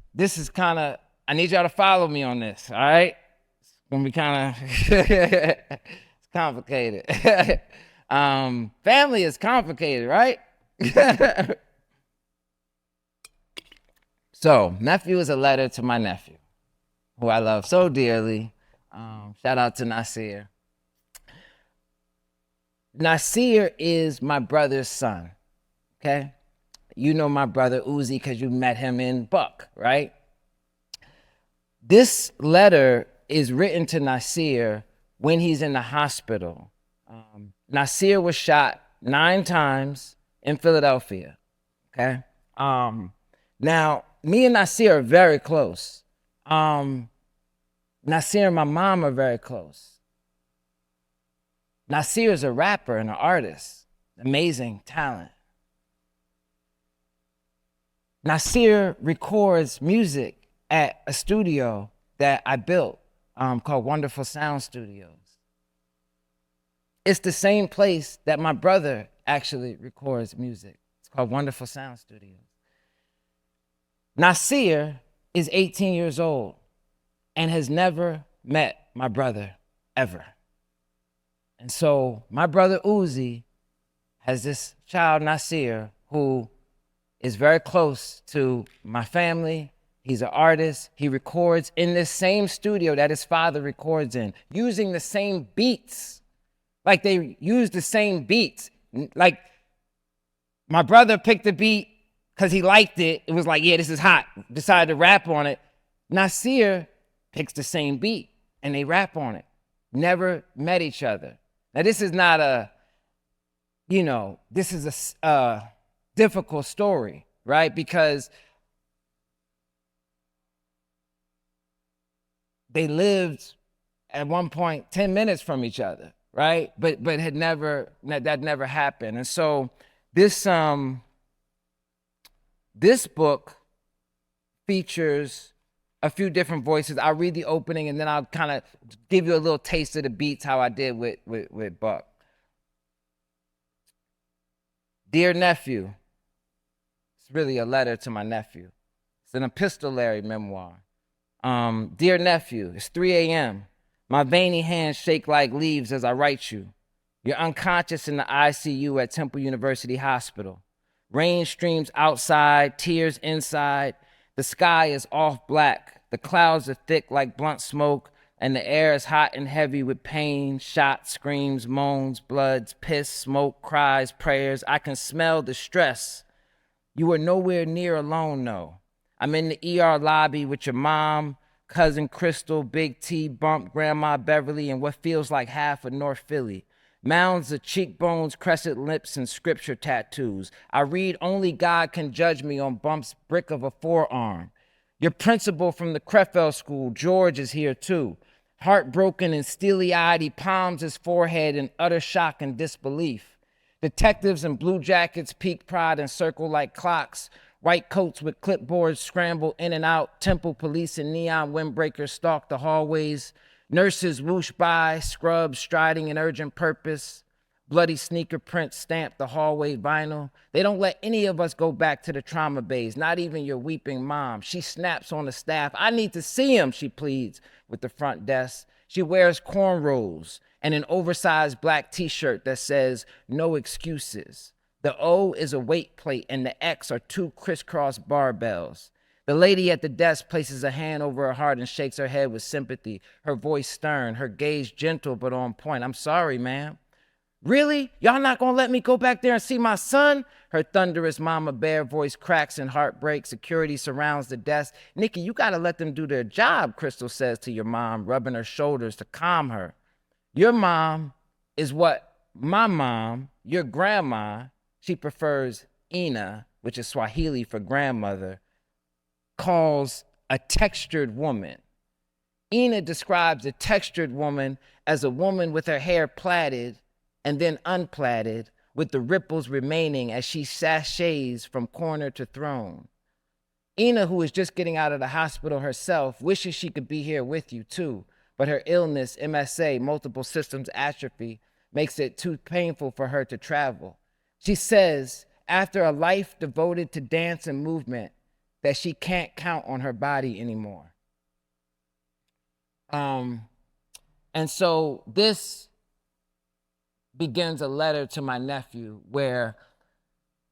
kind of, I need y'all to follow me on this, all right? It's gonna be kind of, it's complicated. Family is complicated, right? So, Nephew is a letter to my nephew, who I love so dearly. Shout out to Nasir. Nasir is my brother's son, okay? You know my brother Uzi because you met him in Buck, right? This letter is written to Nasir when he's in the hospital. Nasir was shot 9 times in Philadelphia, okay? Now, me and Nasir are very close. Nasir and my mom are very close. Nasir is a rapper and an artist, amazing talent. Nasir records music at a studio that I built called Wonderful Sound Studios. It's the same place that my brother actually records music. It's called Wonderful Sound Studios. Nasir is 18 years old and has never met my brother ever. And so my brother Uzi has this child, Nasir, who is very close to my family. He's an artist. He records in this same studio that his father records in, using the same beats. Like they use the same beats. Like my brother picked the beat because he liked it. It was like, yeah, this is hot. Decided to rap on it. Nasir picks the same beat and they rap on it. Never met each other. Now this is not a, this is a difficult story, right? Because they lived at one point 10 minutes from each other, right? But that never happened. And so this book features a few different voices. I'll read the opening and then I'll kind of give you a little taste of the beats, how I did with Buck. Dear nephew, it's really a letter to my nephew. It's an epistolary memoir. Dear nephew, it's 3 a.m. My veiny hands shake like leaves as I write you. You're unconscious in the ICU at Temple University Hospital. Rain streams outside, tears inside. The sky is off black. The clouds are thick like blunt smoke, and the air is hot and heavy with pain, shots, screams, moans, bloods, piss, smoke, cries, prayers. I can smell the stress. You are nowhere near alone, though. I'm in the ER lobby with your mom, cousin Crystal, Big T, Bump, Grandma Beverly, and what feels like half of North Philly. Mounds of cheekbones, crescent lips, and scripture tattoos. I read only God can judge me on Bump's brick of a forearm. Your principal from the Crefeld School, George, is here too. Heartbroken and steely-eyed, he palms his forehead in utter shock and disbelief. Detectives in blue jackets peak pride and circle like clocks. White coats with clipboards scramble in and out. Temple police and neon windbreakers stalk the hallways. Nurses whoosh by, scrubs striding in urgent purpose. Bloody sneaker prints stamp the hallway vinyl. They don't let any of us go back to the trauma bays, not even your weeping mom. She snaps on the staff. I need to see him, she pleads with the front desk. She wears cornrows and an oversized black t-shirt that says, no excuses. The O is a weight plate and the X are 2 crisscross barbells. The lady at the desk places a hand over her heart and shakes her head with sympathy, her voice stern, her gaze gentle but on point. I'm sorry, ma'am. Really? Y'all not gonna let me go back there and see my son? Her thunderous mama bear voice cracks in heartbreak. Security surrounds the desk. Nikki, you gotta let them do their job, Crystal says to your mom, rubbing her shoulders to calm her. Your mom is what my mom, your grandma, she prefers Ina, which is Swahili for grandmother, calls a textured woman. Ina describes a textured woman as a woman with her hair plaited and then unplaited, with the ripples remaining as she sashays from corner to throne. Ina, who is just getting out of the hospital herself, wishes she could be here with you too, but her illness, MSA, multiple systems atrophy, makes it too painful for her to travel. She says, after a life devoted to dance and movement, that she can't count on her body anymore. And so this begins a letter to my nephew where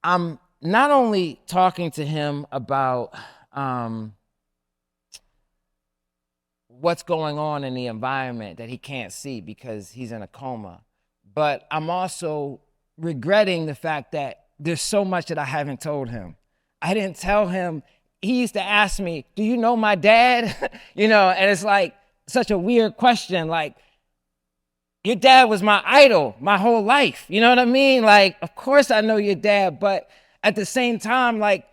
I'm not only talking to him about what's going on in the environment that he can't see because he's in a coma, but I'm also regretting the fact that there's so much that I haven't told him. I didn't tell him. He used to ask me, do you know my dad? And it's like such a weird question. Like, your dad was my idol my whole life. You know what I mean? Like, of course I know your dad, but at the same time, like,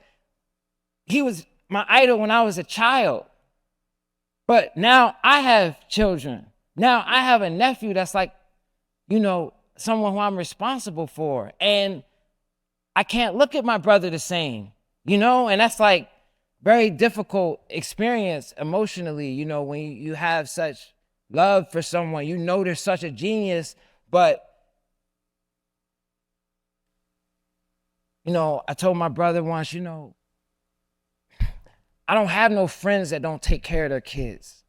he was my idol when I was a child. But now I have children. Now I have a nephew that's like, someone who I'm responsible for. And I can't look at my brother the same, and that's like very difficult experience emotionally, when you have such love for someone, they're such a genius, but I told my brother once, I don't have no friends that don't take care of their kids.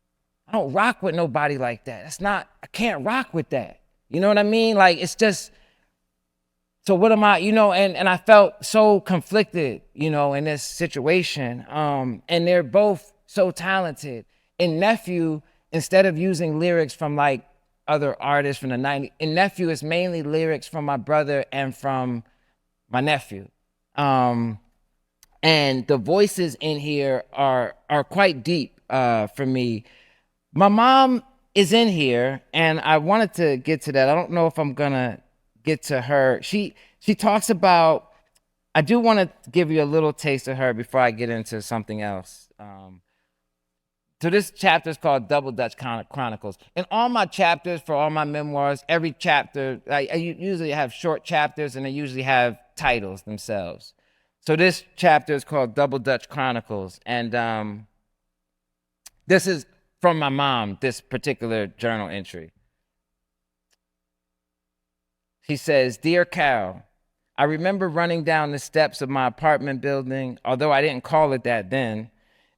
I don't rock with nobody like that. I can't rock with that. You know what I mean? Like, it's just, so what am I, and I felt so conflicted, in this situation. And they're both so talented. And Nephew, instead of using lyrics from like other artists from the 90s, and Nephew is mainly lyrics from my brother and from my nephew. And the voices in here are quite deep for me. My mom is in here, and I wanted to get to that. I don't know if I'm gonna get to her. She talks about, I do want to give you a little taste of her before I get into something else. So this chapter is called Double Dutch Chronicles. In all my chapters, for all my memoirs, every chapter, I usually have short chapters, and they usually have titles themselves. So this chapter is called Double Dutch Chronicles. And this is from my mom, this particular journal entry. She says, "Dear Carol, I remember running down the steps of my apartment building, although I didn't call it that then.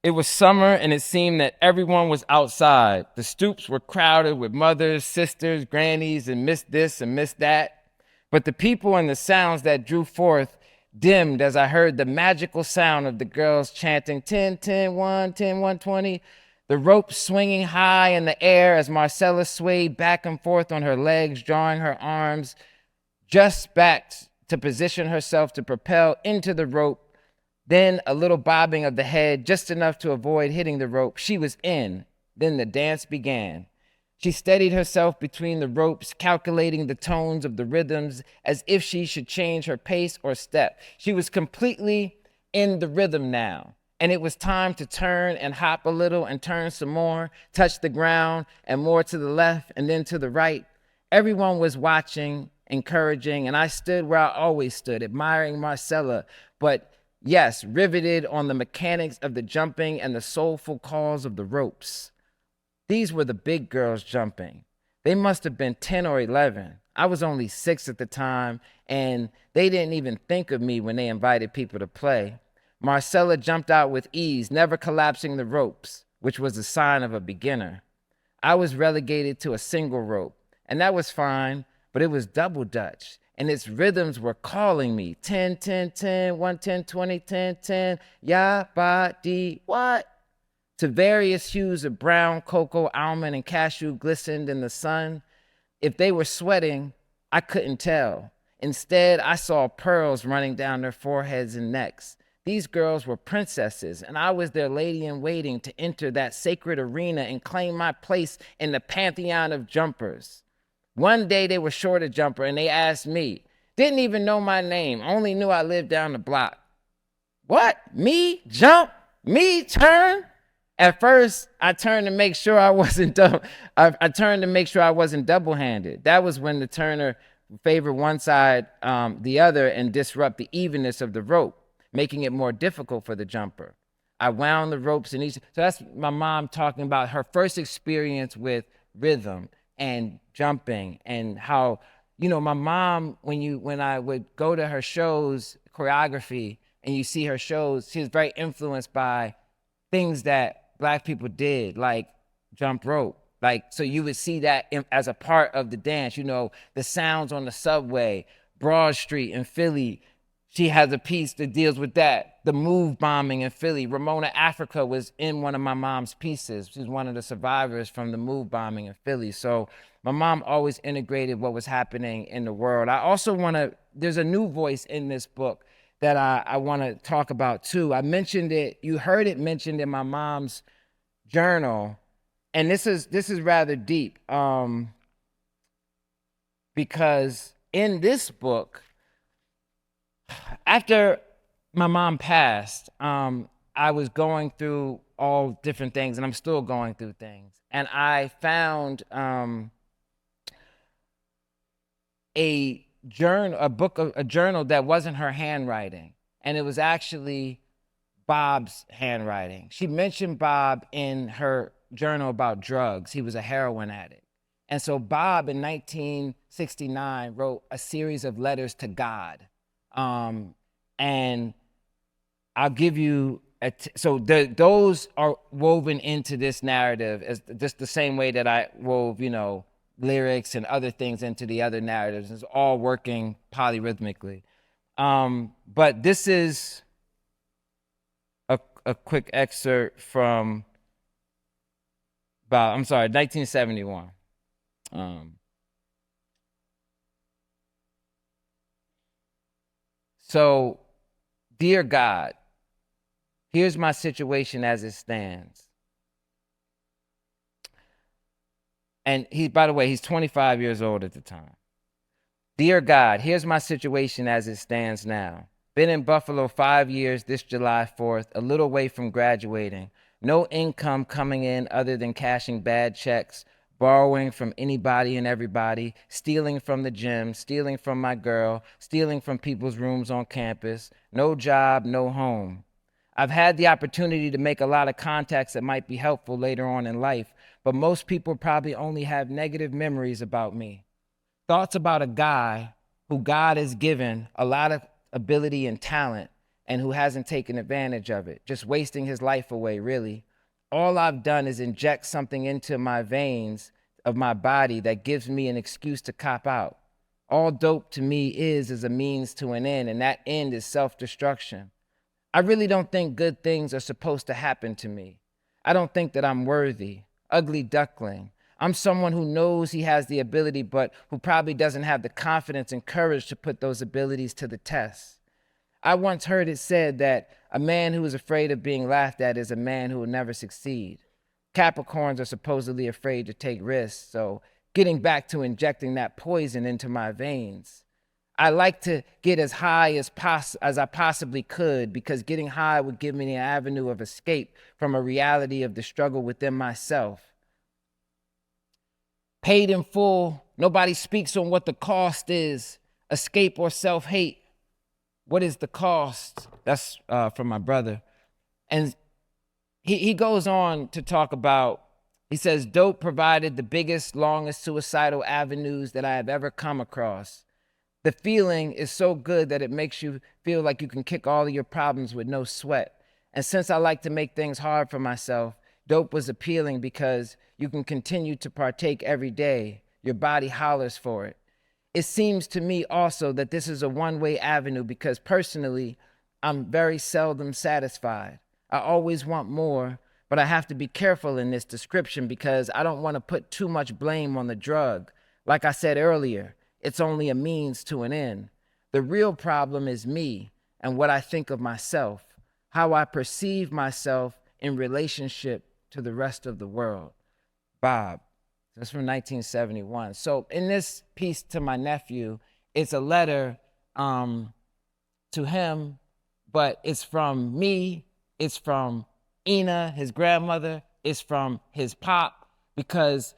It was summer, and it seemed that everyone was outside. The stoops were crowded with mothers, sisters, grannies, and miss this and miss that. But the people and the sounds that drew forth dimmed as I heard the magical sound of the girls chanting 10, 10, 1, 10, 1, 20, the rope swinging high in the air as Marcella swayed back and forth on her legs, drawing her arms just back to position herself to propel into the rope. Then a little bobbing of the head, just enough to avoid hitting the rope. She was in. Then the dance began. She steadied herself between the ropes, calculating the tones of the rhythms as if she should change her pace or step. She was completely in the rhythm now, and it was time to turn and hop a little and turn some more, touch the ground and more to the left and then to the right. Everyone was watching, encouraging, and I stood where I always stood, admiring Marcella, but yes, riveted on the mechanics of the jumping and the soulful calls of the ropes. These were the big girls jumping. They must have been 10 or 11. I was only 6 at the time, and they didn't even think of me when they invited people to play. Marcella jumped out with ease, never collapsing the ropes, which was a sign of a beginner. I was relegated to a single rope, and that was fine, but it was double Dutch, and its rhythms were calling me. 10, 10, 10, 1, 10, 20, 10, 10, ya, ba, di, what? To various hues of brown, cocoa, almond, and cashew glistened in the sun. If they were sweating, I couldn't tell. Instead, I saw pearls running down their foreheads and necks. These girls were princesses, and I was their lady-in-waiting to enter that sacred arena and claim my place in the pantheon of jumpers. One day they were short a jumper, and they asked me. Didn't even know my name, only knew I lived down the block. What? Me? Jump? Me? Turn? At first, I turned to make sure I wasn't I turned to make sure I wasn't double-handed. That was when the turner favored one side, the other, and disrupt the evenness of the rope, making it more difficult for the jumper. I wound the ropes in each. So that's my mom talking about her first experience with rhythm and jumping, and how, my mom, when I would go to her shows, choreography, and you see her shows, she was very influenced by things that Black people did, like jump rope. So you would see that as a part of the dance, the sounds on the subway, Broad Street in Philly. She has a piece that deals with that. The move bombing in Philly. Ramona Africa was in one of my mom's pieces. She's one of the survivors from the move bombing in Philly. So my mom always integrated what was happening in the world. I also there's a new voice in this book that I want to talk about too. I mentioned it, you heard it mentioned in my mom's journal, and this is rather deep, because in this book, after my mom passed, I was going through all different things, and I'm still going through things. And I found a journal that wasn't her handwriting, and it was actually Bob's handwriting. She mentioned Bob in her journal about drugs. He was a heroin addict. And so Bob in 1969 wrote a series of letters to God. And I'll give you, those are woven into this narrative as just the same way that I wove, lyrics and other things into the other narratives. It's all working polyrhythmically. But this is a quick excerpt from 1971. So, dear God, here's my situation as it stands. And by the way, he's 25 years old at the time. Dear God, here's my situation as it stands now. Been in Buffalo 5 years this July 4th, a little way from graduating. No income coming in other than cashing bad checks, borrowing from anybody and everybody, stealing from the gym, stealing from my girl, stealing from people's rooms on campus. No job, no home. I've had the opportunity to make a lot of contacts that might be helpful later on in life, but most people probably only have negative memories about me. Thoughts about a guy who God has given a lot of ability and talent and who hasn't taken advantage of it, just wasting his life away, really. All I've done is inject something into my veins of my body that gives me an excuse to cop out. All dope to me is a means to an end, and that end is self-destruction. I really don't think good things are supposed to happen to me. I don't think that I'm worthy. Ugly duckling. I'm someone who knows he has the ability, but who probably doesn't have the confidence and courage to put those abilities to the test. I once heard it said that a man who is afraid of being laughed at is a man who will never succeed. Capricorns are supposedly afraid to take risks, so getting back to injecting that poison into my veins. I like to get as high as I possibly could, because getting high would give me an avenue of escape from a reality of the struggle within myself. Paid in full, nobody speaks on what the cost is. Escape or self-hate. What is the cost? That's from my brother. And he goes on to talk about, he says, dope provided the biggest, longest suicidal avenues that I have ever come across. The feeling is so good that it makes you feel like you can kick all of your problems with no sweat. And since I like to make things hard for myself, dope was appealing because you can continue to partake every day. Your body hollers for it. It seems to me also that this is a one-way avenue because personally, I'm very seldom satisfied. I always want more, but I have to be careful in this description because I don't want to put too much blame on the drug. Like I said earlier, it's only a means to an end. The real problem is me and what I think of myself, how I perceive myself in relationship to the rest of the world. Bob. That's from 1971. So in this piece to my nephew, it's a letter to him, but it's from me, it's from Ina, his grandmother, it's from his pop, because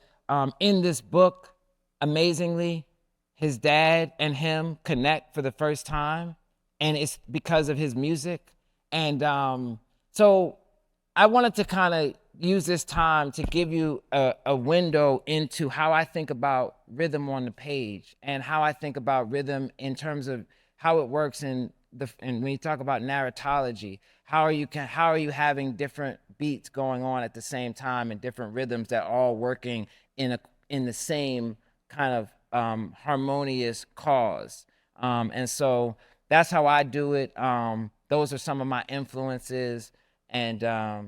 in this book, amazingly, his dad and him connect for the first time, and it's because of his music. And so I wanted to kind of use this time to give you a window into how I think about rhythm on the page and how I think about rhythm in terms of how it works and when you talk about narratology, how are you having different beats going on at the same time and different rhythms that are all working in the same kind of harmonious cause. And so that's how I do it. Those are some of my influences, and I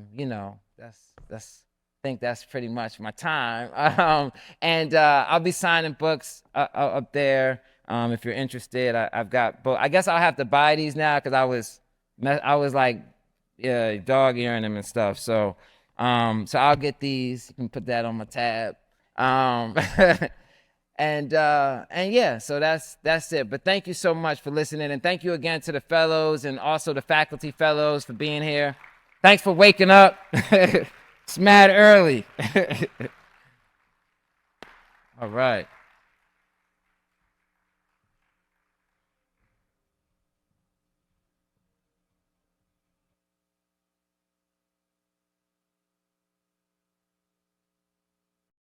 think that's pretty much my time. And I'll be signing books up there. If you're interested, I've got books. I guess I'll have to buy these now because I was like dog earing them and stuff. So I'll get these. You can put that on my tab. And yeah, so that's it. But thank you so much for listening, and thank you again to the fellows and also the faculty fellows for being here. Thanks for waking up. It's mad early. All right.